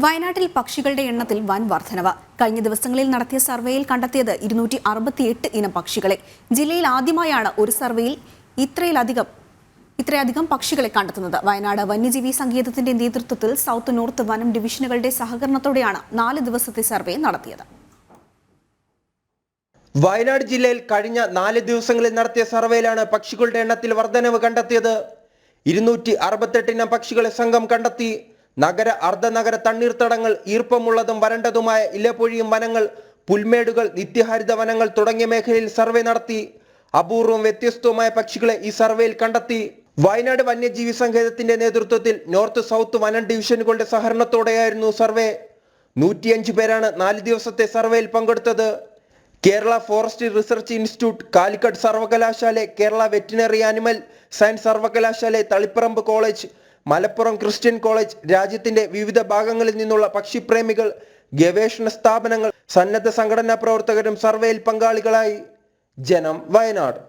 വയനാട്ടിൽ പക്ഷികളുടെ എണ്ണത്തിൽ വൻ വർധനവ്. കഴിഞ്ഞ ദിവസങ്ങളിൽ നടത്തിയ സർവേയിൽ കണ്ടെത്തിയത് 268 ഇനം പക്ഷികളെ. ജില്ലയിൽ ആദ്യമായാണ് ഒരു സർവേയിൽ ഇത്രയധികം പക്ഷികളെ കണ്ടെത്തുന്നത്. വയനാട് വന്യജീവി സങ്കേതത്തിന്റെ നേതൃത്വത്തിൽ സൗത്ത് നോർത്ത് വനം ഡിവിഷനുകളുടെ സഹകരണത്തോടെയാണ് 4 ദിവസത്തെ സർവേ നടത്തിയത്. വയനാട് ജില്ലയിൽ കഴിഞ്ഞ 4 ദിവസങ്ങളിൽ നടത്തിയ സർവേയിലാണ് പക്ഷികളുടെ എണ്ണത്തിൽ വർധനവ് കണ്ടെത്തിയത്. 268 ഇനം പക്ഷികളെ സംഘം കണ്ടെത്തി. നഗര അർദ്ധനഗര തണ്ണീർത്തടങ്ങൾ, ഈർപ്പമുള്ളതും വരണ്ടതുമായ ഇലപ്പൊഴിയും വനങ്ങൾ, പുൽമേടുകൾ, നിത്യഹരിത വനങ്ങൾ തുടങ്ങിയ മേഖലയിൽ സർവേ നടത്തി. അപൂർവം വ്യത്യസ്തവുമായ പക്ഷികളെ ഈ സർവേയിൽ കണ്ടെത്തി. വയനാട് വന്യജീവി സങ്കേതത്തിന്റെ നേതൃത്വത്തിൽ നോർത്ത് സൗത്ത് വനം ഡിവിഷനുകളുടെ സഹകരണത്തോടെയായിരുന്നു സർവേ. 105 പേരാണ് 4 ദിവസത്തെ സർവേയിൽ പങ്കെടുത്തത്. Kerala forest research institute, Calicut സർവകലാശാല, കേരള വെറ്റിനറി ആനിമൽ സയൻസ് സർവകലാശാല, Taliparamba college, Malappuram Christian college, രാജ്യത്തിന്റെ വിവിധ ഭാഗങ്ങളിൽ നിന്നുള്ള പക്ഷിപ്രേമികൾ, ഗവേഷണ സ്ഥാപനങ്ങൾ, സന്നദ്ധ സംഘടനാ പ്രവർത്തകരും സർവേയിൽ പങ്കാളികളായി. ജനം, വയനാട്.